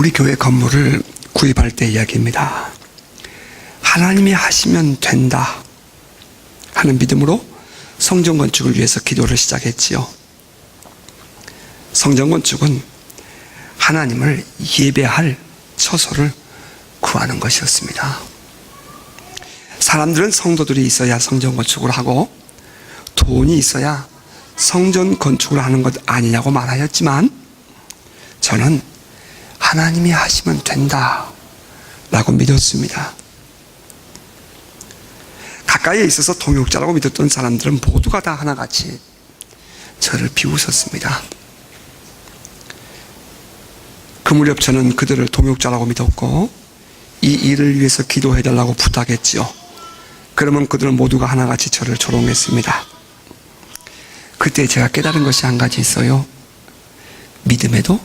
우리 교회 건물을 구입할 때 이야기입니다. 하나님이 하시면 된다 하는 믿음으로 성전 건축을 위해서 기도를 시작했지요. 성전 건축은 하나님을 예배할 처소를 구하는 것이었습니다. 사람들은 성도들이 있어야 성전 건축을 하고 돈이 있어야 성전 건축을 하는 것 아니냐고 말하였지만, 저는 하나님이 하시면 된다 라고 믿었습니다. 가까이에 있어서 동역자라고 믿었던 사람들은 모두가 다 하나같이 저를 비웃었습니다. 그 무렵 저는 그들을 동역자라고 믿었고 이 일을 위해서 기도해달라고 부탁했지요. 그러면 그들은 모두가 하나같이 저를 조롱했습니다. 그때 제가 깨달은 것이 한 가지 있어요. 믿음에도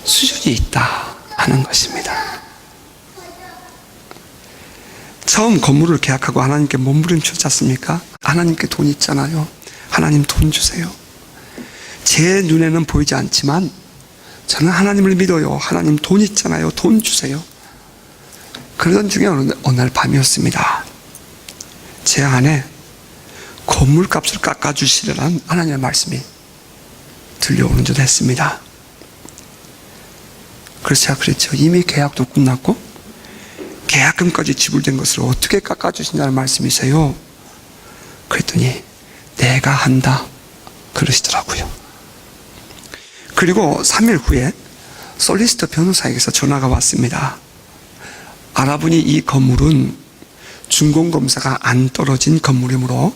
수준이 있다 하는 것입니다. 처음 건물을 계약하고 하나님께 몸부림쳤지 않습니까? 하나님께 돈 있잖아요. 하나님 돈 주세요. 제 눈에는 보이지 않지만 저는 하나님을 믿어요. 하나님 돈 있잖아요. 돈 주세요. 그러던 중에 어느 날 밤이었습니다. 제 안에 건물값을 깎아주시려는 하나님의 말씀이 들려오는 듯 했습니다. 그래서 제가 그랬죠. 이미 계약도 끝났고 계약금까지 지불된 것을 어떻게 깎아주신다는 말씀이세요? 그랬더니 내가 한다 그러시더라고요. 그리고 3일 후에 솔리시터 변호사에게서 전화가 왔습니다. 알아보니 이 건물은 준공검사가 안 떨어진 건물이므로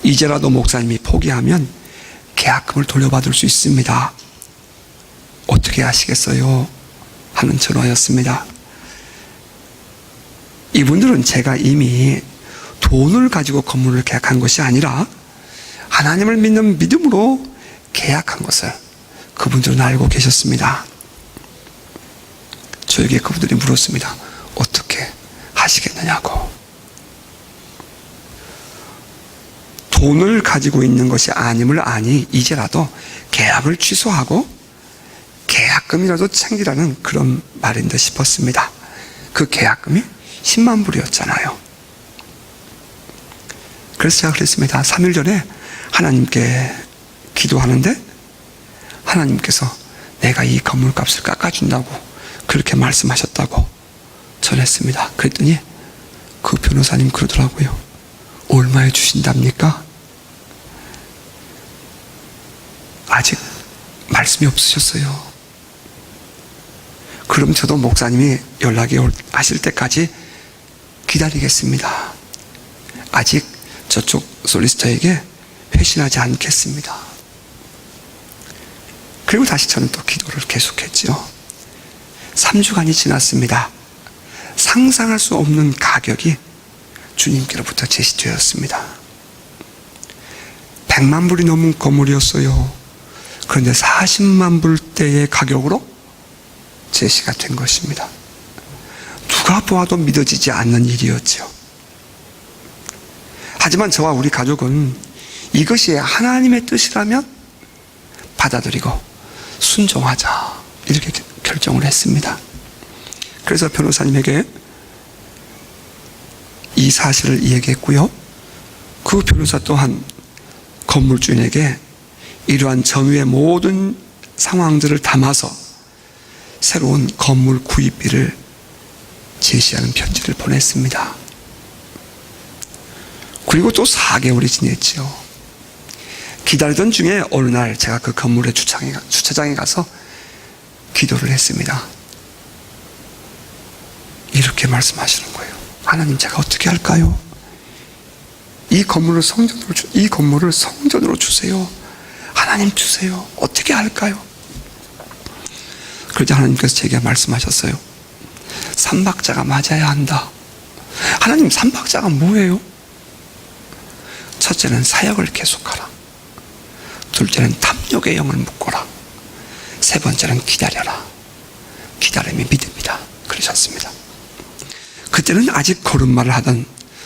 이제라도 목사님이 포기하면 계약금을 돌려받을 수 있습니다. 어떻게 하시겠어요? 하는 전화였습니다. 이분들은 제가 이미 돈을 가지고 건물을 계약한 것이 아니라 하나님을 믿는 믿음으로 계약한 것을 그분들은 알고 계셨습니다. 저에게 그분들이 물었습니다. 어떻게 하시겠느냐고. 돈을 가지고 있는 것이 아님을 아니 이제라도 계약을 취소하고 계약금이라도 챙기라는 그런 말인 듯 싶었습니다. 그 계약금이 10만 불이었잖아요. 그래서 제가 그랬습니다. 3일 전에 하나님께 기도하는데 하나님께서 내가 이 건물값을 깎아준다고 그렇게 말씀하셨다고 전했습니다. 그랬더니 그 변호사님 그러더라고요. 얼마에 주신답니까? 아직 말씀이 없으셨어요. 그럼 저도 목사님이 연락이 하실 때까지 기다리겠습니다. 아직 저쪽 솔리시터에게 회신하지 않겠습니다. 그리고 다시 저는 또 기도를 계속했지요. 3주간이 지났습니다. 상상할 수 없는 가격이 주님께로부터 제시되었습니다. 100만 불이 넘은 건물이었어요. 그런데 40만 불대의 가격으로 제시가 된 것입니다. 누가 보아도 믿어지지 않는 일이었죠. 하지만 저와 우리 가족은 이것이 하나님의 뜻이라면 받아들이고 순종하자 이렇게 결정을 했습니다. 그래서 변호사님에게 이 사실을 이야기했고요. 그 변호사 또한 건물주인에게 이러한 정의의 모든 상황들을 담아서 새로운 건물 구입비를 제시하는 편지를 보냈습니다. 그리고 또 4개월이 지냈죠. 기다리던 중에 어느 날 제가 그 건물의 주차장에 가서 기도를 했습니다. 이렇게 말씀하시는 거예요. 하나님, 제가 어떻게 할까요? 이 건물을 성전으로 주세요. 하나님 주세요. 어떻게 할까요? 그러자 하나님께서 제게 말씀하셨어요. 삼박자가 맞아야 한다. 하나님, 삼박자가 뭐예요? 첫째는 사역을 계속하라. 둘째는 탐욕의 영을 묶어라. 세 번째는 기다려라. 기다림이 믿음이다. 그러셨습니다. 그때는 아직 걸음마를 하던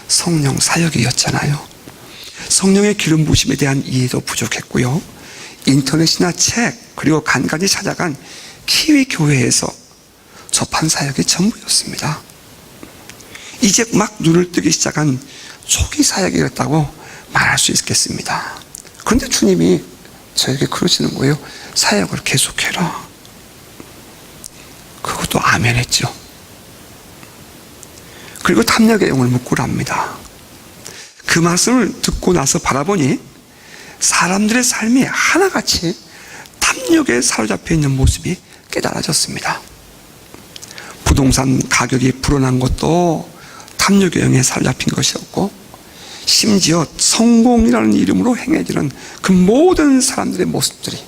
성령 사역이었잖아요. 성령의 기름 부심에 대한 이해도 부족했고요. 인터넷이나 책, 그리고 간간히 찾아간 키위 교회에서 접한 사역이 전부였습니다. 이제 막 눈을 뜨기 시작한 초기 사역이었다고 말할 수 있겠습니다. 그런데 주님이 저에게 그러시는 거예요. 사역을 계속해라. 그것도 아멘 했죠. 그리고 탐욕의 영을 묶으랍니다. 그 말씀을 듣고 나서 바라보니 사람들의 삶이 하나같이 탐욕에 사로잡혀 있는 모습이 깨달아졌습니다. 부동산 가격이 불어난 것도 탐욕의 영에 사로잡힌 것이었고, 심지어 성공이라는 이름으로 행해지는 그 모든 사람들의 모습들이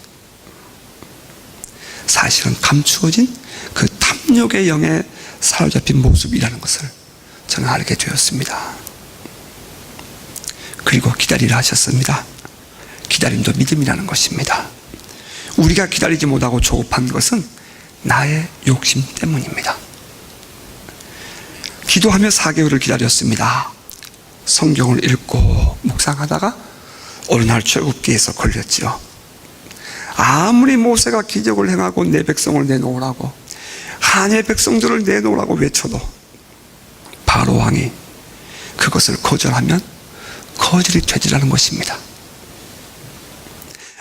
사실은 감추어진 그 탐욕의 영에 사로잡힌 모습이라는 것을 저는 알게 되었습니다. 그리고 기다리라 하셨습니다. 기다림도 믿음이라는 것입니다. 우리가 기다리지 못하고 조급한 것은 나의 욕심 때문입니다. 기도하며 4개월을 기다렸습니다. 성경을 읽고 묵상하다가 어느 날 출애굽기에서 걸렸지요. 아무리 모세가 기적을 행하고 내 백성을 내놓으라고, 하나님의 백성들을 내놓으라고 외쳐도 바로 왕이 그것을 거절하면 거절이 되지라는 것입니다.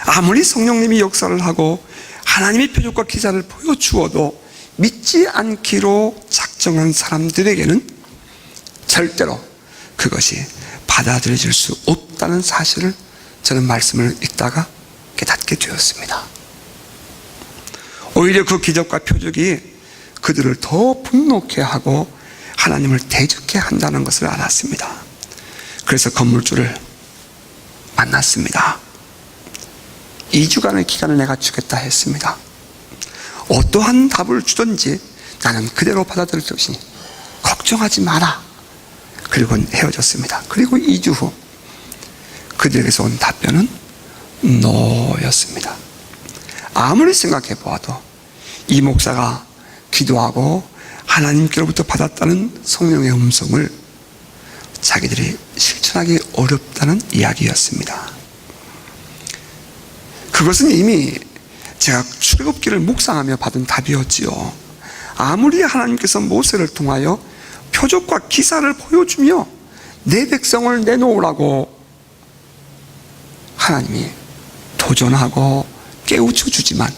아무리 성령님이 역사를 하고 하나님의 표적과 기사를 보여주어도 믿지 않기로 작정한 사람들에게는 절대로 그것이 받아들여질 수 없다는 사실을 저는 말씀을 읽다가 깨닫게 되었습니다. 오히려 그 기적과 표적이 그들을 더 분노케 하고 하나님을 대적케 한다는 것을 알았습니다. 그래서 건물주를 만났습니다. 2주간의 기간을 내가 주겠다 했습니다. 어떠한 답을 주든지 나는 그대로 받아들일 것이니 걱정하지 마라. 그리고 헤어졌습니다. 그리고 2주 후 그들에게서 온 답변은 노였습니다. 아무리 생각해 보아도 이 목사가 기도하고 하나님께로부터 받았다는 성령의 음성을 자기들이 실천하기 어렵다는 이야기였습니다. 그것은 이미 제가 출애굽기를 묵상하며 받은 답이었지요. 아무리 하나님께서 모세를 통하여 표적과 기사를 보여주며 내 백성을 내놓으라고 하나님이 도전하고 깨우쳐 주지만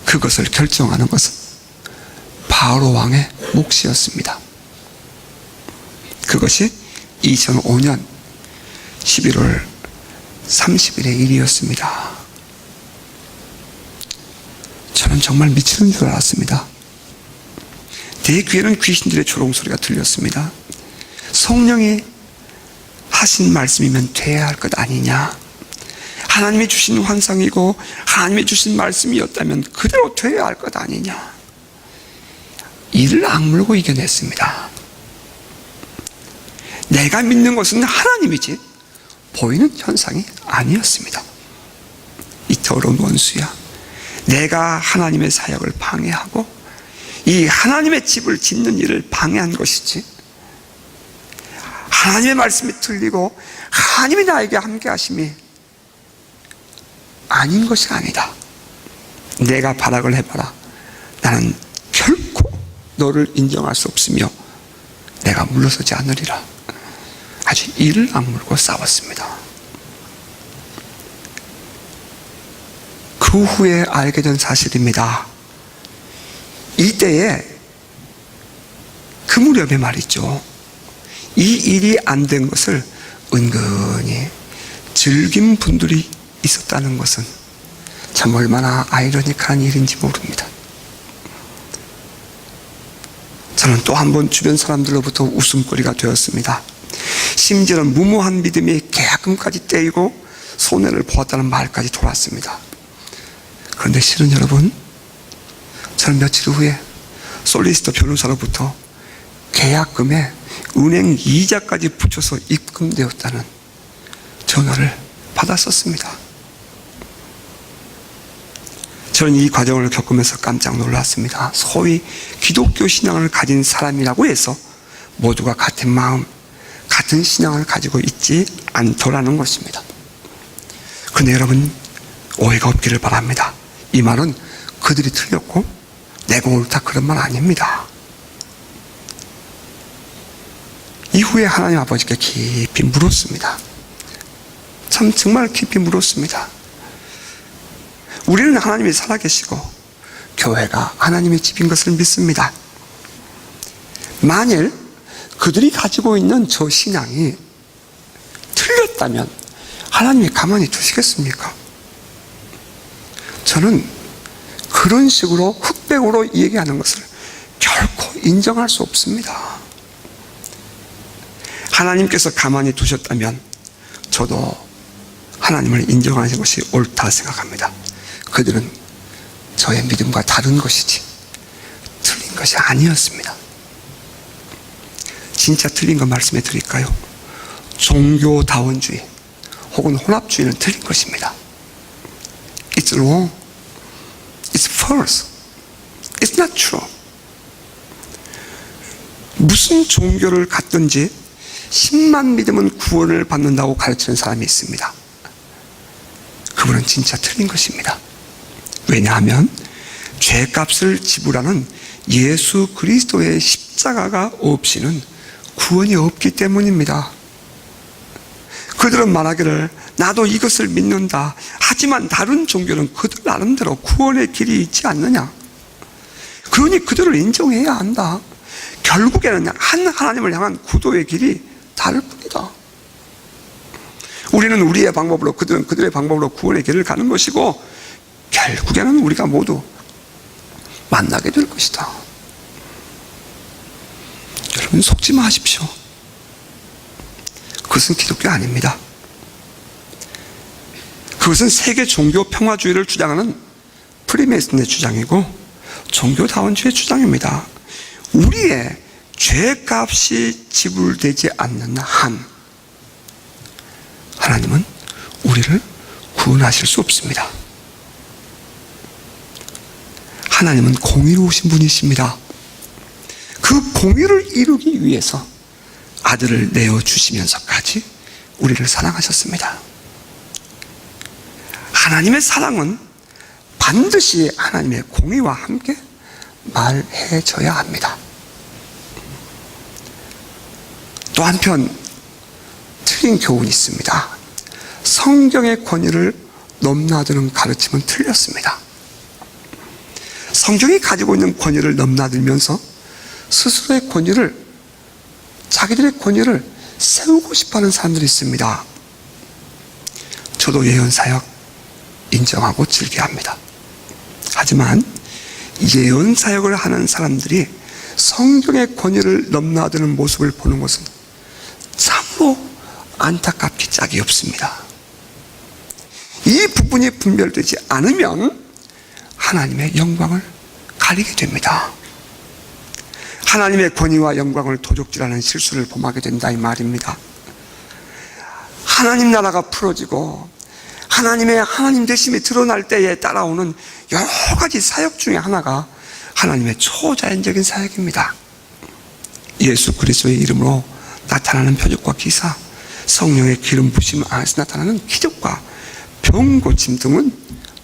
그것을 결정하는 것은 바로 왕의 몫이었습니다. 그것이 2005년 11월 30일의 일이었습니다. 저는 정말 미치는 줄 알았습니다. 내 귀에는 귀신들의 조롱소리가 들렸습니다. 성령이 하신 말씀이면 돼야 할 것 아니냐, 하나님이 주신 환상이고 하나님이 주신 말씀이었다면 그대로 돼야 할 것 아니냐, 이를 악물고 이겨냈습니다. 내가 믿는 것은 하나님이지 보이는 현상이 아니었습니다. 이 더러운 원수야, 내가 하나님의 사역을 방해하고 이 하나님의 집을 짓는 일을 방해한 것이지 하나님의 말씀이 틀리고 하나님이 나에게 함께 하심이 아닌 것이 아니다. 내가 발악을 해봐라. 나는 결코 너를 인정할 수 없으며 내가 물러서지 않으리라. 아주 이를 악물고 싸웠습니다. 그 후에 알게 된 사실입니다. 이때에 그 무렵에 말이죠, 이 일이 안 된 것을 은근히 즐긴 분들이 있었다는 것은 참 얼마나 아이러니컬한 일인지 모릅니다. 저는 또 한 번 주변 사람들로부터 웃음거리가 되었습니다. 심지어는 무모한 믿음이 계약금까지 떼이고 손해를 보았다는 말까지 돌았습니다. 그런데 실은 여러분, 저는 며칠 후에 솔리시터 변호사로부터 계약금에 은행 이자까지 붙여서 입금되었다는 전화를 받았었습니다. 저는 이 과정을 겪으면서 깜짝 놀랐습니다. 소위 기독교 신앙을 가진 사람이라고 해서 모두가 같은 마음, 같은 신앙을 가지고 있지 않더라는 것입니다. 그런데 여러분, 오해가 없기를 바랍니다. 이 말은 그들이 틀렸고 내가 옳다 그런 말 아닙니다. 이후에 하나님 아버지께 깊이 물었습니다. 정말 깊이 물었습니다. 우리는 하나님이 살아계시고 교회가 하나님의 집인 것을 믿습니다. 만일 그들이 가지고 있는 저 신앙이 틀렸다면 하나님이 가만히 두시겠습니까? 저는 그런 식으로 흑백으로 얘기하는 것을 결코 인정할 수 없습니다. 하나님께서 가만히 두셨다면 저도 하나님을 인정하는 것이 옳다 생각합니다. 그들은 저의 믿음과 다른 것이지 틀린 것이 아니었습니다. 진짜 틀린 거 말씀해 드릴까요? 종교다원주의 혹은 혼합주의는 틀린 것입니다. It's wrong. It's false. It's not true. 무슨 종교를 갖든지 10만 믿으면 구원을 받는다고 가르치는 사람이 있습니다. 그분은 진짜 틀린 것입니다. 왜냐하면 죄값을 지불하는 예수 그리스도의 십자가가 없이는 구원이 없기 때문입니다. 그들은 말하기를 나도 이것을 믿는다. 하지만 다른 종교는 그들 나름대로 구원의 길이 있지 않느냐. 그러니 그들을 인정해야 한다. 결국에는 한 하나님을 향한 구도의 길이 다를 뿐이다. 우리는 우리의 방법으로, 그들은 그들의 방법으로 구원의 길을 가는 것이고 결국에는 우리가 모두 만나게 될 것이다. 여러분 속지 마십시오. 그것은 기독교 아닙니다. 그것은 세계 종교 평화주의를 주장하는 프리메이슨의 주장이고 종교다원주의의 주장입니다. 우리의 죄값이 지불되지 않는 한 하나님은 우리를 구원하실 수 없습니다. 하나님은 공의로우신 분이십니다. 그 공의를 이루기 위해서 아들을 내어주시면서까지 우리를 사랑하셨습니다. 하나님의 사랑은 반드시 하나님의 공의와 함께 말해져야 합니다. 또 한편 틀린 교훈이 있습니다. 성경의 권위를 넘나드는 가르침은 틀렸습니다. 성경이 가지고 있는 권위를 넘나들면서 스스로의 권위를, 자기들의 권위를 세우고 싶어하는 사람들이 있습니다. 저도 예언사역 인정하고 즐겨합니다. 하지만 예언사역을 하는 사람들이 성경의 권위를 넘나드는 모습을 보는 것은 참으로 안타깝기 짝이 없습니다. 이 부분이 분별되지 않으면 하나님의 영광을 가리게 됩니다. 하나님의 권위와 영광을 도적질하는 실수를 범하게 된다 이 말입니다. 하나님 나라가 풀어지고 하나님의 하나님 되심이 드러날 때에 따라오는 여러 가지 사역 중에 하나가 하나님의 초자연적인 사역입니다. 예수 그리스도의 이름으로 나타나는 표적과 기사, 성령의 기름 부심 안에서 나타나는 기적과 병 고침 등은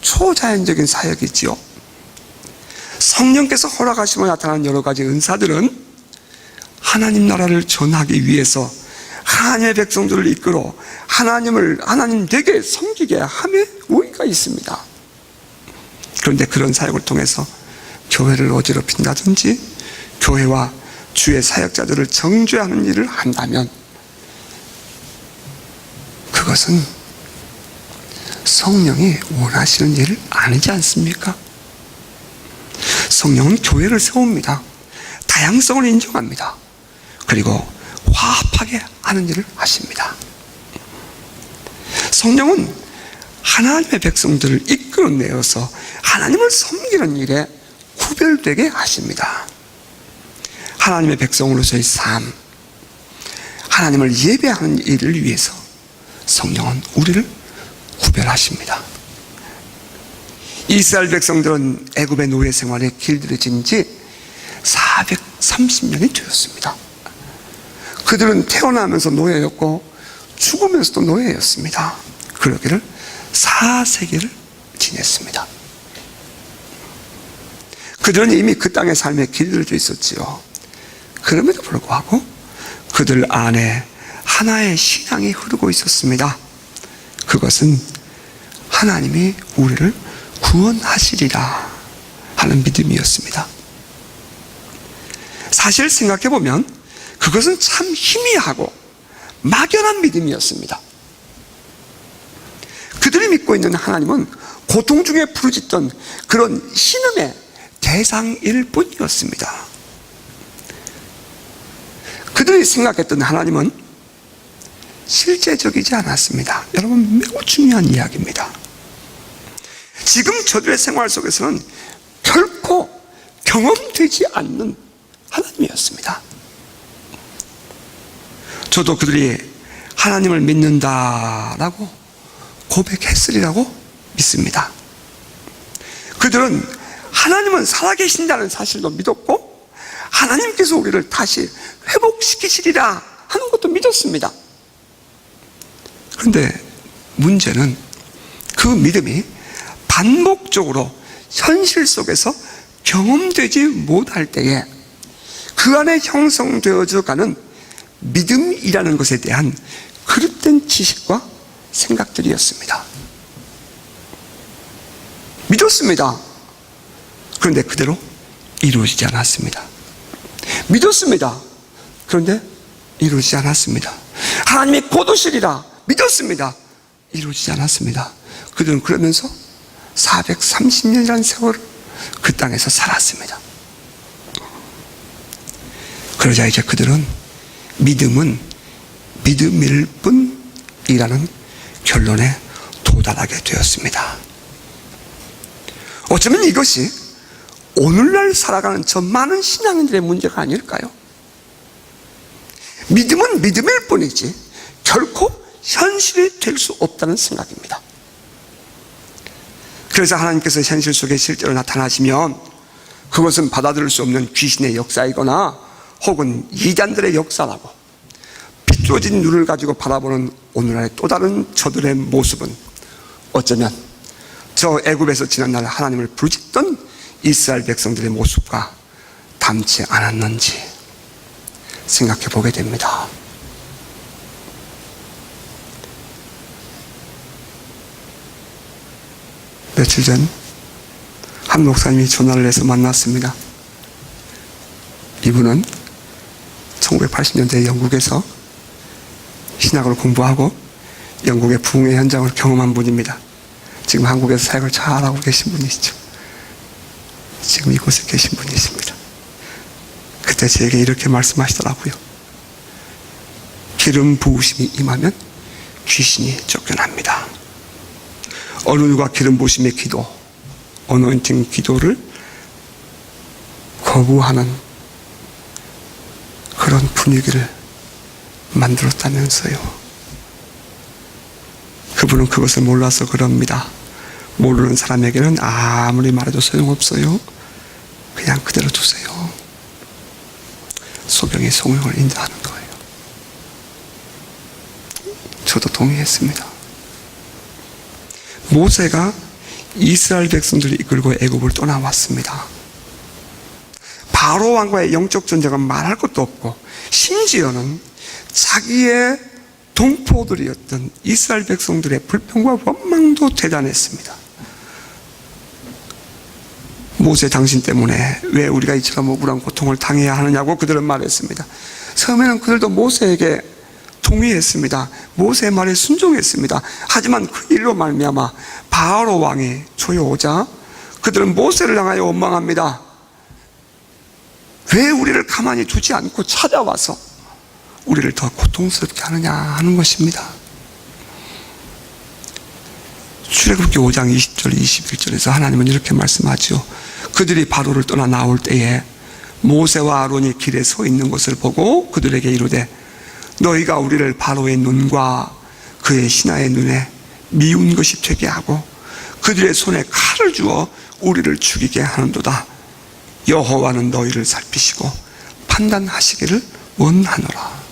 초자연적인 사역이지요. 성령께서 허락하시며 나타나는 여러 가지 은사들은 하나님 나라를 전하기 위해서 하나님의 백성들을 이끌어 하나님 되게 섬기게 함에 의의가 있습니다. 그런데 그런 사역을 통해서 교회를 어지럽힌다든지 교회와 주의 사역자들을 정죄하는 일을 한다면 그것은 성령이 원하시는 일을 아니지 않습니까? 성령은 교회를 세웁니다. 다양성을 인정합니다. 그리고 화합하게 하는 일을 하십니다. 성령은 하나님의 백성들을 이끌어내어서 하나님을 섬기는 일에 구별되게 하십니다. 하나님의 백성으로서의 삶, 하나님을 예배하는 일을 위해서 성령은 우리를 구별하십니다. 이스라엘 백성들은 애굽의 노예 생활에 길들여진 지 430년이 되었습니다. 그들은 태어나면서 노예였고 죽으면서도 노예였습니다. 그러기를 4세기를 지냈습니다. 그들은 이미 그 땅의 삶에 길들여져 있었지요. 그럼에도 불구하고 그들 안에 하나의 신앙이 흐르고 있었습니다. 그것은 하나님이 우리를 구원하시리라 하는 믿음이었습니다. 사실 생각해보면 그것은 참 희미하고 막연한 믿음이었습니다. 그들이 믿고 있는 하나님은 고통 중에 부르짖던 그런 신음의 대상일 뿐이었습니다. 그들이 생각했던 하나님은 실제적이지 않았습니다. 여러분, 매우 중요한 이야기입니다. 지금 저들의 생활 속에서는 결코 경험되지 않는 하나님이었습니다. 저도 그들이 하나님을 믿는다라고 고백했으리라고 믿습니다. 그들은 하나님은 살아계신다는 사실도 믿었고 하나님께서 우리를 다시 회복시키시리라 하는 것도 믿었습니다. 그런데 문제는 그 믿음이 반복적으로 현실 속에서 경험되지 못할 때에 그 안에 형성되어져 가는 믿음이라는 것에 대한 그릇된 지식과 생각들이었습니다. 믿었습니다. 그런데 그대로 이루어지지 않았습니다. 믿었습니다. 그런데 이루어지지 않았습니다. 하나님이 곧 오시리라 믿었습니다. 이루어지지 않았습니다. 그들은 그러면서 430년이라는 세월을 그 땅에서 살았습니다. 그러자 이제 그들은 믿음은 믿음일 뿐이라는 결론에 도달하게 되었습니다. 어쩌면 이것이 오늘날 살아가는 저 많은 신앙인들의 문제가 아닐까요? 믿음은 믿음일 뿐이지 결코 현실이 될 수 없다는 생각입니다. 그래서 하나님께서 현실 속에 실제로 나타나시면 그것은 받아들일 수 없는 귀신의 역사이거나 혹은 이단들의 역사라고 비뚤어진 눈을 가지고 바라보는 오늘날의 또 다른 저들의 모습은 어쩌면 저 애굽에서 지난날 하나님을 부르짖던 이스라엘 백성들의 모습과 닮지 않았는지 생각해 보게 됩니다. 며칠 전 한 목사님이 전화를 해서 만났습니다. 이분은 1980년대 영국에서 신학을 공부하고 영국의 부흥의 현장을 경험한 분입니다. 지금 한국에서 사역을 잘하고 계신 분이시죠. 지금 이곳에 계신 분이십니다. 그때 제게 이렇게 말씀하시더라고요. 기름 부으심이 임하면 귀신이 쫓겨납니다. 어느 누가 기름 부으심의 기도, 어노인팅 기도를 거부하는 그런 분위기를 만들었다면서요. 그분은 그것을 몰라서 그럽니다. 모르는 사람에게는 아무리 말해도 소용없어요. 그냥 그대로 두세요. 소병이 성령을 인도하는 거예요. 저도 동의했습니다. 모세가 이스라엘 백성들을 이끌고 애굽을 떠나왔습니다. 바로 왕과의 영적 전쟁은 말할 것도 없고 심지어는 자기의 동포들이었던 이스라엘 백성들의 불평과 원망도 대단했습니다. 모세 당신 때문에 왜 우리가 이처럼 억울한 고통을 당해야 하느냐고 그들은 말했습니다. 처음에는 그들도 모세에게 동의했습니다. 모세의 말에 순종했습니다. 하지만 그 일로 말미암아 바로 왕이 조여오자 그들은 모세를 향하여 원망합니다. 왜 우리를 가만히 두지 않고 찾아와서 우리를 더 고통스럽게 하느냐 하는 것입니다. 출애굽기 5장 20절 21절에서 하나님은 이렇게 말씀하죠. 그들이 바로를 떠나 나올 때에 모세와 아론이 길에 서 있는 것을 보고 그들에게 이르되 너희가 우리를 바로의 눈과 그의 신하의 눈에 미운 것이 되게 하고 그들의 손에 칼을 주어 우리를 죽이게 하는도다. 여호와는 너희를 살피시고 판단하시기를 원하노라.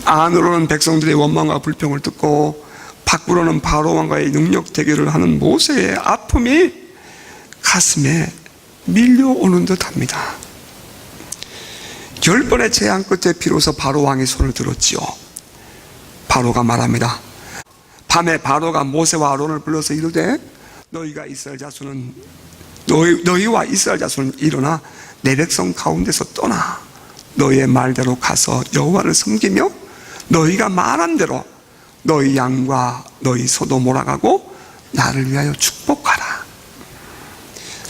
안으로는 백성들의 원망과 불평을 듣고 밖으로는 바로 왕과의 능력 대결을 하는 모세의 아픔이 가슴에 밀려오는 듯 합니다. 10번의 재앙 끝에 비로소 바로 왕이 손을 들었지요. 바로가 말합니다. 밤에 바로가 모세와 아론을 불러서 이르되 너희와 이스라엘 자손은 일어나 내 백성 가운데서 떠나 너희의 말대로 가서 여호와를 섬기며 너희가 말한 대로 너희 양과 너희 소도 몰아가고 나를 위하여 축복하라.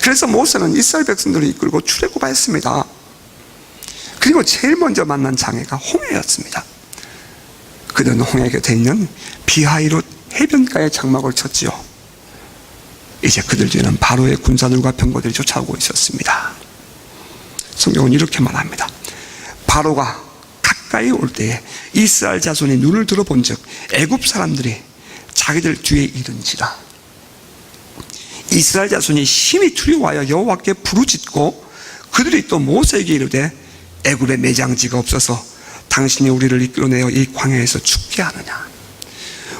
그래서 모세는 이스라엘 백성들을 이끌고 출애굽하였습니다. 그리고 제일 먼저 만난 장애가 홍해였습니다. 그들은 홍해 곁에 있는 비하이롯 해변가에 장막을 쳤지요. 이제 그들 뒤에는 바로의 군사들과 병거들이 쫓아오고 있었습니다. 성경은 이렇게 말합니다. 바로가 가까이 올 때에 이스라엘 자손이 눈을 들어본 즉 애굽 사람들이 자기들 뒤에 이른지라. 이스라엘 자손이 심히 두려워하여 여호와께 부르짖고 그들이 또 모세에게 이르되 애굽에 매장지가 없어서 당신이 우리를 이끌어내어 이 광야에서 죽게 하느냐.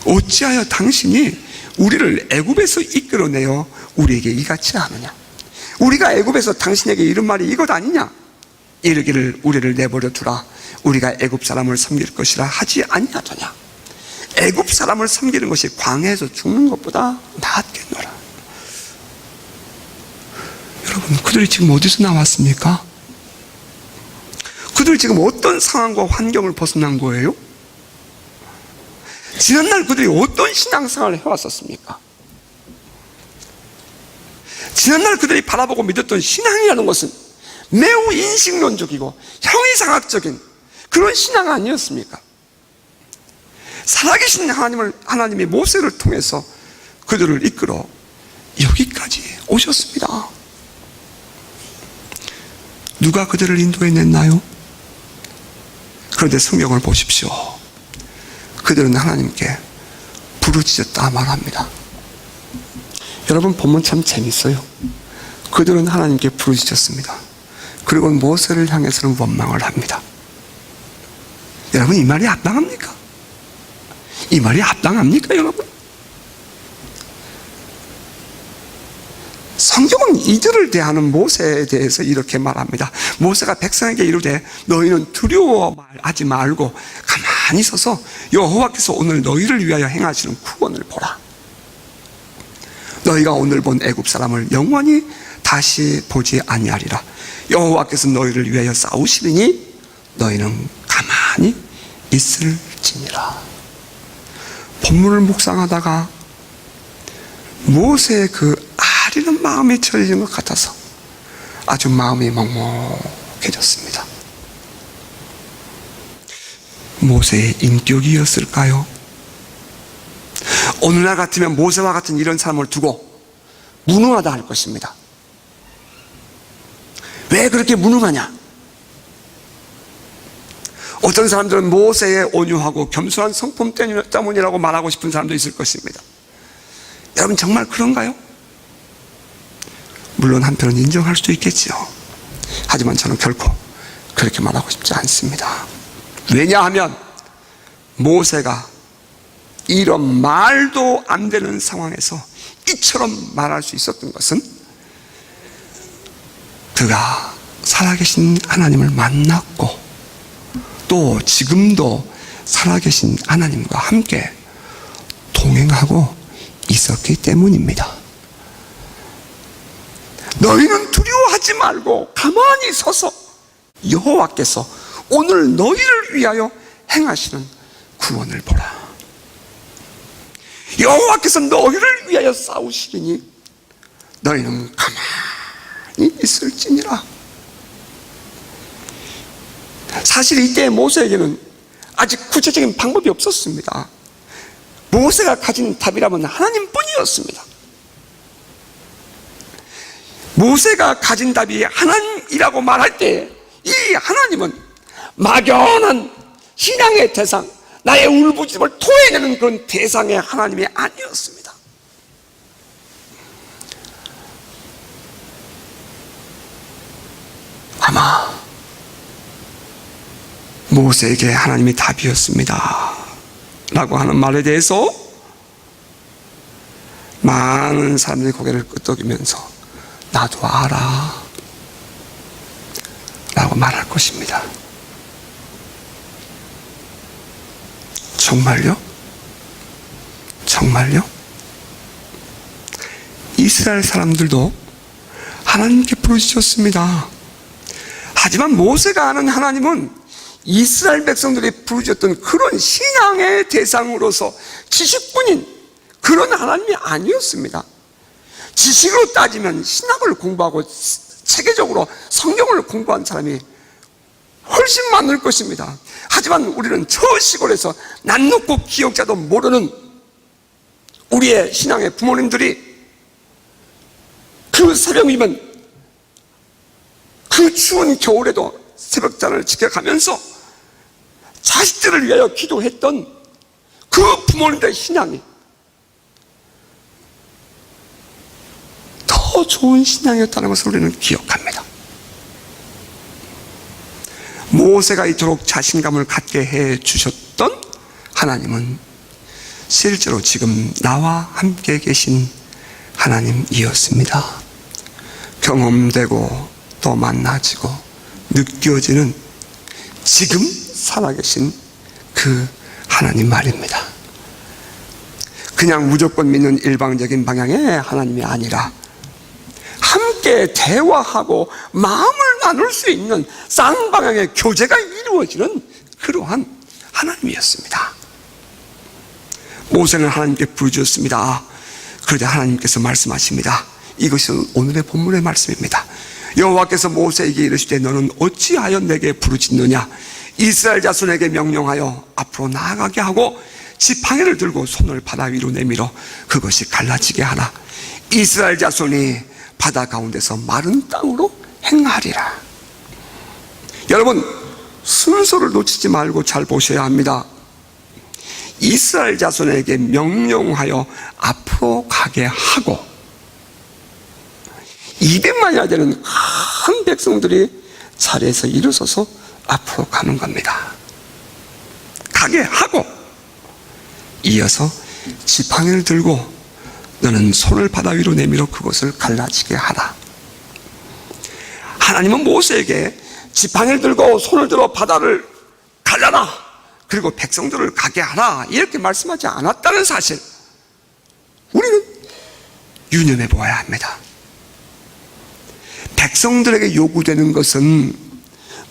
어찌하여 당신이 우리를 애굽에서 이끌어내어 우리에게 이같이 하느냐. 우리가 애굽에서 당신에게 이른 말이 이것 아니냐. 이르기를 우리를 내버려 두라. 우리가 애굽 사람을 섬길 것이라 하지 아니하더냐. 애굽 사람을 섬기는 것이 광야에서 죽는 것보다 낫겠노라. 여러분, 그들이 지금 어디서 나왔습니까? 그들이 지금 어떤 상황과 환경을 벗어난 거예요? 지난날 그들이 어떤 신앙생활을 해왔었습니까? 지난날 그들이 바라보고 믿었던 신앙이라는 것은 매우 인식론적이고 형이상학적인 그런 신앙 아니었습니까? 살아계신 하나님이 모세를 통해서 그들을 이끌어 여기까지 오셨습니다. 누가 그들을 인도해냈나요? 그런데 성경을 보십시오. 그들은 하나님께 부르짖었다 말합니다. 여러분, 본문 참 재밌어요. 그들은 하나님께 부르짖었습니다. 그리고 모세를 향해서는 원망을 합니다. 여러분, 이 말이 합당합니까? 이 말이 합당합니까, 여러분? 성경은 이들을 대하는 모세에 대해서 이렇게 말합니다. 모세가 백성에게 이르되 너희는 두려워하지 말고 가만히 서서 여호와께서 오늘 너희를 위하여 행하시는 구원을 보라. 너희가 오늘 본 애굽 사람을 영원히 다시 보지 아니하리라. 여호와께서 너희를 위하여 싸우시리니 너희는 가만히 있을지니라. 본문을 묵상하다가 모세의 그 아리는 마음이 처해진 것 같아서 아주 마음이 먹먹해졌습니다. 모세의 인격이었을까요? 오늘날 같으면 모세와 같은 이런 사람을 두고 무능하다 할 것입니다. 왜 그렇게 무능하냐? 어떤 사람들은 모세의 온유하고 겸손한 성품 때문이라고 말하고 싶은 사람도 있을 것입니다. 여러분, 정말 그런가요? 물론 한편은 인정할 수도 있겠지요. 하지만 저는 결코 그렇게 말하고 싶지 않습니다. 왜냐하면 모세가 이런 말도 안 되는 상황에서 이처럼 말할 수 있었던 것은 그가 살아계신 하나님을 만났고 또 지금도 살아계신 하나님과 함께 동행하고 있었기 때문입니다. 너희는 두려워하지 말고 가만히 서서 여호와께서 오늘 너희를 위하여 행하시는 구원을 보라. 여호와께서 너희를 위하여 싸우시리니 너희는 가만히 있을지니라. 사실 이때 모세에게는 아직 구체적인 방법이 없었습니다. 모세가 가진 답이라면 하나님뿐이었습니다. 모세가 가진 답이 하나님이라고 말할 때 이 하나님은 막연한 신앙의 대상, 나의 울부짖음을 토해내는 그런 대상의 하나님이 아니었습니다. 아마 모세에게 하나님이 답이었습니다 라고 하는 말에 대해서 많은 사람들이 고개를 끄덕이면서 나도 알아 라고 말할 것입니다. 정말요? 정말요? 이스라엘 사람들도 하나님께 부르짖었습니다. 하지만 모세가 아는 하나님은 이스라엘 백성들이 부르짖었던 그런 신앙의 대상으로서 지식뿐인 그런 하나님이 아니었습니다. 지식으로 따지면 신학을 공부하고 체계적으로 성경을 공부한 사람이 훨씬 많을 것입니다. 하지만 우리는 저 시골에서 낯 놓고 기억자도 모르는 우리의 신앙의 부모님들이 그 새벽이면 그 추운 겨울에도 새벽잠을 지켜가면서 자식들을 위하여 기도했던 그 부모님들의 신앙이 더 좋은 신앙이었다는 것을 우리는 기억합니다. 모세가 이토록 자신감을 갖게 해 주셨던 하나님은 실제로 지금 나와 함께 계신 하나님이었습니다. 경험되고 또 만나지고 느껴지는 지금 살아계신 그 하나님 말입니다. 그냥 무조건 믿는 일방적인 방향의 하나님이 아니라 함께 대화하고 마음을 나눌 수 있는 쌍방향의 교제가 이루어지는 그러한 하나님이었습니다. 모세는 하나님께 부르짖었습니다. 그러자 하나님께서 말씀하십니다. 이것이 오늘의 본문의 말씀입니다. 여호와께서 모세에게 이르시되 너는 어찌하여 내게 부르짖느냐? 이스라엘 자손에게 명령하여 앞으로 나아가게 하고 지팡이를 들고 손을 바다 위로 내밀어 그것이 갈라지게 하라. 이스라엘 자손이 바다 가운데서 마른 땅으로 행하리라. 여러분, 순서를 놓치지 말고 잘 보셔야 합니다. 이스라엘 자손에게 명령하여 앞으로 가게 하고 200만이나 되는 큰 백성들이 자리에서 일어서서 앞으로 가는 겁니다. 가게 하고 이어서 지팡이를 들고 너는 손을 바다 위로 내밀어 그것을 갈라지게 하라. 하나님은 모세에게 지팡이를 들고 손을 들어 바다를 갈라라, 그리고 백성들을 가게 하라, 이렇게 말씀하지 않았다는 사실, 우리는 유념해 보아야 합니다. 백성들에게 요구되는 것은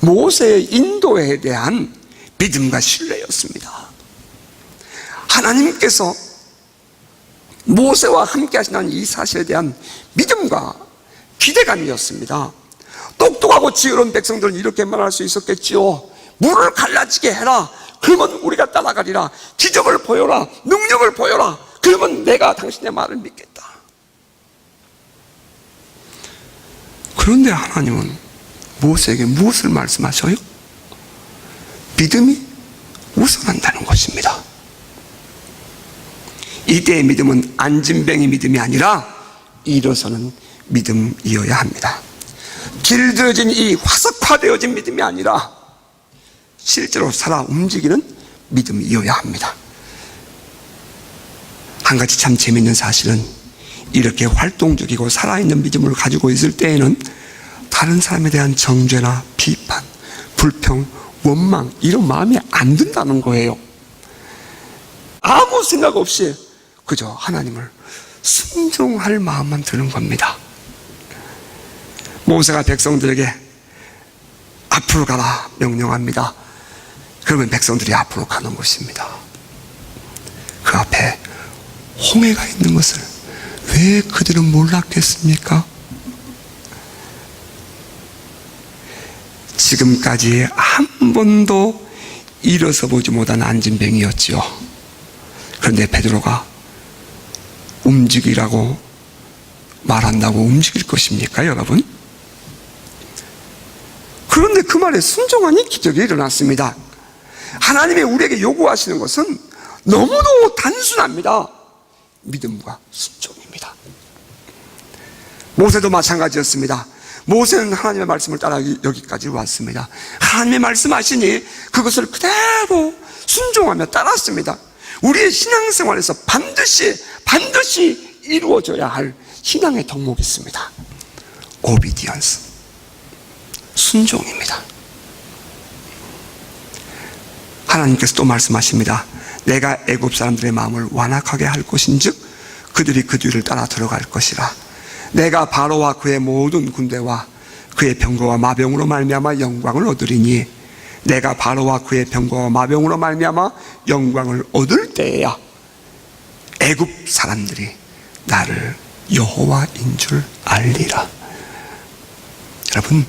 모세의 인도에 대한 믿음과 신뢰였습니다. 하나님께서 모세와 함께 하시는 이 사실에 대한 믿음과 기대감이었습니다. 똑똑하고 지혜로운 백성들은 이렇게 말할 수 있었겠지요. 물을 갈라지게 해라. 그러면 우리가 따라가리라. 기적을 보여라. 능력을 보여라. 그러면 내가 당신의 말을 믿겠다. 그런데 하나님은 모세에게 무엇을 말씀하셔요? 믿음이 우선한다는 것입니다. 이때의 믿음은 안진뱅이 믿음이 아니라 일어서는 믿음이어야 합니다. 길들여진 이 화석화되어진 믿음이 아니라 실제로 살아 움직이는 믿음이어야 합니다. 한 가지 참 재미있는 사실은 이렇게 활동적이고 살아있는 믿음을 가지고 있을 때에는 다른 사람에 대한 정죄나 비판, 불평, 원망, 이런 마음이 안 든다는 거예요. 아무 생각 없이 그저 하나님을 순종할 마음만 드는 겁니다. 모세가 백성들에게 앞으로 가라 명령합니다. 그러면 백성들이 앞으로 가는 것입니다. 그 앞에 홍해가 있는 것을 왜 그들은 몰랐겠습니까? 지금까지 한 번도 일어서 보지 못한 안진뱅이였지요. 그런데 베드로가 움직이라고 말한다고 움직일 것입니까, 여러분? 그런데 그 말에 순종하니 기적이 일어났습니다. 하나님이 우리에게 요구하시는 것은 너무도 단순합니다. 믿음과 순종입니다. 모세도 마찬가지였습니다. 모세는 하나님의 말씀을 따라 여기까지 왔습니다. 하나님의 말씀하시니 그것을 그대로 순종하며 따랐습니다. 우리의 신앙생활에서 반드시 이루어져야 할 신앙의 덕목이 있습니다. 오비디언스, 순종입니다. 하나님께서 또 말씀하십니다. 내가 애굽 사람들의 마음을 완악하게 할 것인즉 그들이 그 뒤를 따라 들어갈 것이라. 내가 바로와 그의 모든 군대와 그의 병거와 마병으로 말미암아 영광을 얻으리니 내가 바로와 그의 병거와 마병으로 말미암아 영광을 얻을 때에야 애굽 사람들이 나를 여호와인 줄 알리라. 여러분,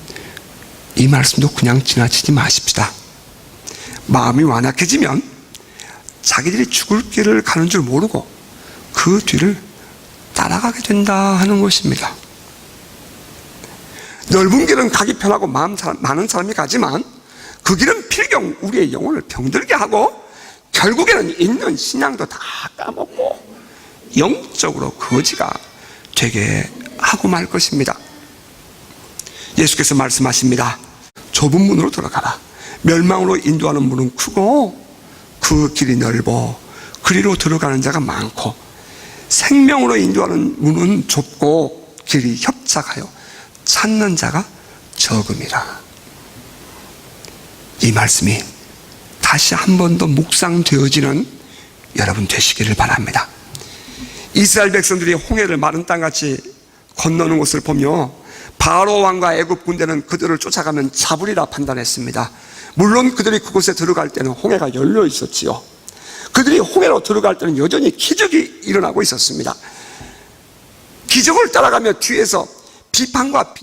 이 말씀도 그냥 지나치지 마십시다. 마음이 완악해지면 자기들이 죽을 길을 가는 줄 모르고 그 뒤를 따라가게 된다 하는 것입니다. 넓은 길은 가기 편하고 마음 많은 사람이 가지만 그 길은 필경 우리의 영혼을 병들게 하고 결국에는 있는 신앙도 다 까먹고 영적으로 거지가 되게 하고 말 것입니다. 예수께서 말씀하십니다. 좁은 문으로 들어가라. 멸망으로 인도하는 문은 크고 그 길이 넓어 그리로 들어가는 자가 많고 생명으로 인도하는 문은 좁고 길이 협착하여 찾는 자가 적음이라. 이 말씀이 다시 한 번 더 묵상되어지는 여러분 되시기를 바랍니다. 이스라엘 백성들이 홍해를 마른 땅같이 건너는 것을 보며 바로 왕과 애굽 군대는 그들을 쫓아가면 잡으리라 판단했습니다. 물론 그들이 그곳에 들어갈 때는 홍해가 열려 있었지요. 그들이 홍해로 들어갈 때는 여전히 기적이 일어나고 있었습니다. 기적을 따라가며 뒤에서 비판과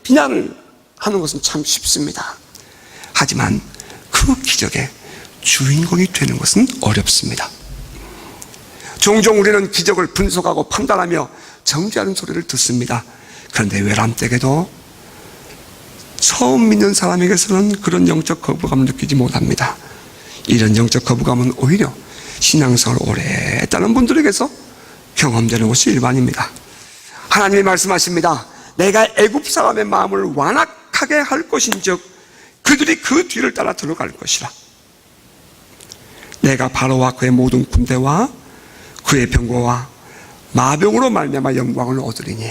비난을 하는 것은 참 쉽습니다. 하지만 그 기적의 주인공이 되는 것은 어렵습니다. 종종 우리는 기적을 분석하고 판단하며 정죄하는 소리를 듣습니다. 그런데 외람되게도 처음 믿는 사람에게서는 그런 영적 거부감을 느끼지 못합니다. 이런 영적 거부감은 오히려 신앙생활을 오래 했다는 분들에게서 경험되는 것이 일반입니다. 하나님이 말씀하십니다. 내가 애굽 사람의 마음을 완악하게 할 것인즉 그들이 그 뒤를 따라 들어갈 것이라. 내가 바로와 그의 모든 군대와 그의 병거와 마병으로 말미암아 영광을 얻으리니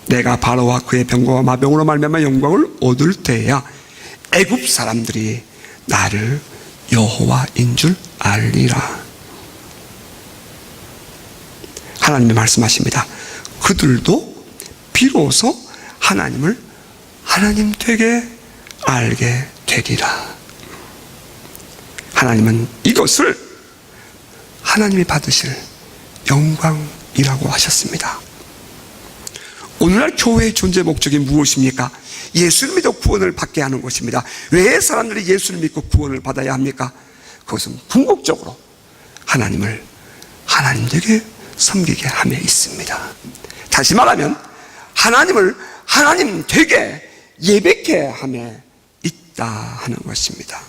내가 바로와 그의 병거와 마병으로 말미암아 영광을 얻을 때야 애굽 사람들이 나를 여호와인 줄 알리라. 하나님이 말씀하십니다. 그들도 비로소 하나님을 하나님 되게 알게 되리라. 하나님은 이것을 하나님이 받으실 영광이라고 하셨습니다. 오늘날 교회의 존재 목적이 무엇입니까? 예수를 믿어 구원을 받게 하는 것입니다. 왜 사람들이 예수를 믿고 구원을 받아야 합니까? 그것은 궁극적으로 하나님을 하나님 되게 섬기게 함에 있습니다. 다시 말하면 하나님을 하나님 되게 예배케 함에 있다 하는 것입니다.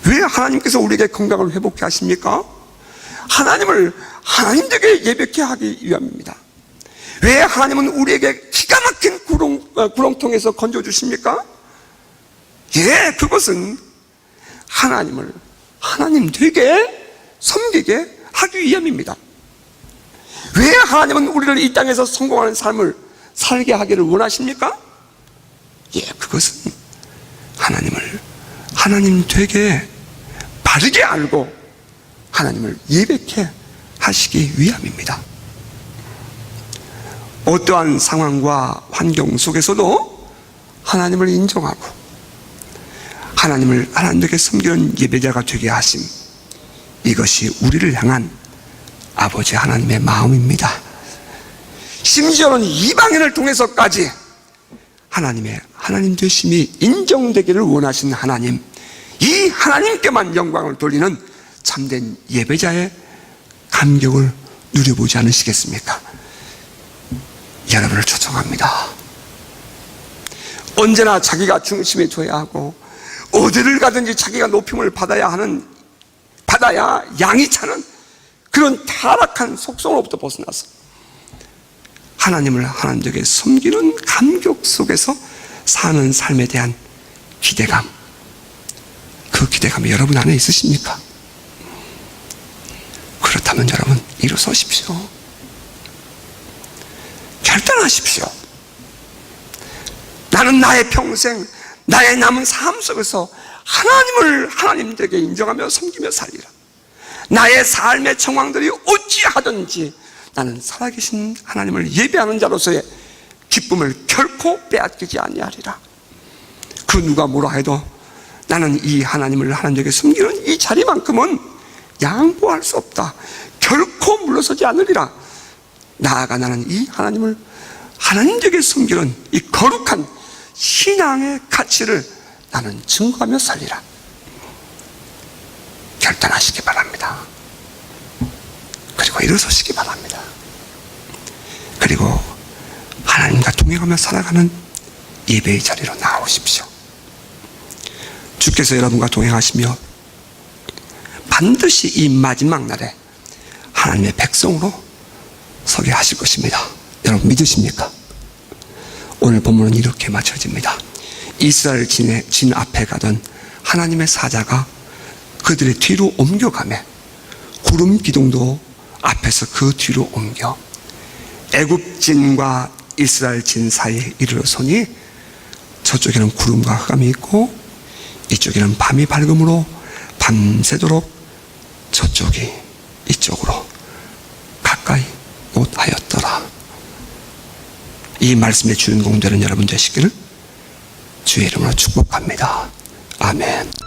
왜 하나님께서 우리에게 건강을 회복케 하십니까? 하나님을 하나님 되게 예배케 하기 위함입니다. 왜 하나님은 우리에게 기가 막힌 구렁통에서 건져주십니까? 예, 그것은 하나님을 하나님 되게 섬기게 하기 위함입니다. 왜 하나님은 우리를 이 땅에서 성공하는 삶을 살게 하기를 원하십니까? 예, 그것은 하나님을 하나님 되게 바르게 알고 하나님을 예배케 하시기 위함입니다. 어떠한 상황과 환경 속에서도 하나님을 인정하고 하나님을 하나님께 섬기는 예배자가 되게 하심, 이것이 우리를 향한 아버지 하나님의 마음입니다. 심지어는 이방인을 통해서까지 하나님의 하나님 되심이 인정되기를 원하신 하나님, 이 하나님께만 영광을 돌리는 참된 예배자의 감격을 누려보지 않으시겠습니까? 여러분을 초청합니다. 언제나 자기가 중심에 둬야 하고 어디를 가든지 자기가 높임을 받아야 양이 차는 그런 타락한 속성으로부터 벗어나서 하나님을 하나님에게 섬기는 감격 속에서 사는 삶에 대한 기대감, 그 기대감이 여러분 안에 있으십니까? 그렇다면 여러분 일어서십시오. 결단하십시오. 나는 나의 평생, 나의 남은 삶 속에서 하나님을 하나님에게 인정하며 섬기며 살리라. 나의 삶의 정황들이 어찌하든지 나는 살아계신 하나님을 예배하는 자로서의 기쁨을 결코 빼앗기지 아니하리라. 그 누가 뭐라 해도 나는 이 하나님을 하나님에게 섬기는 이 자리만큼은 양보할 수 없다. 결코 물러서지 않으리라. 나아가 나는 이 하나님을 하나님에게 섬기는 이 거룩한 신앙의 가치를 나는 증거하며 살리라. 결단하시기 바랍니다. 그리고 일어서시기 바랍니다. 그리고 하나님과 동행하며 살아가는 예배의 자리로 나오십시오. 주께서 여러분과 동행하시며 반드시 이 마지막 날에 하나님의 백성으로 서게 하실 것입니다. 여러분 믿으십니까? 오늘 본문은 이렇게 마쳐집니다. 이스라엘 진 앞에 가던 하나님의 사자가 그들의 뒤로 옮겨가며 구름 기둥도 앞에서 그 뒤로 옮겨 애굽 진과 이스라엘 진 사이에 이르러서니 저쪽에는 구름과 흑암이 있고 이쪽에는 밤이 밝음으로 밤새도록 저쪽이 이쪽으로 가까이 못하였더라. 이 말씀의 주인공 되는 여러분 되시기를 주의 이름으로 축복합니다. 아멘.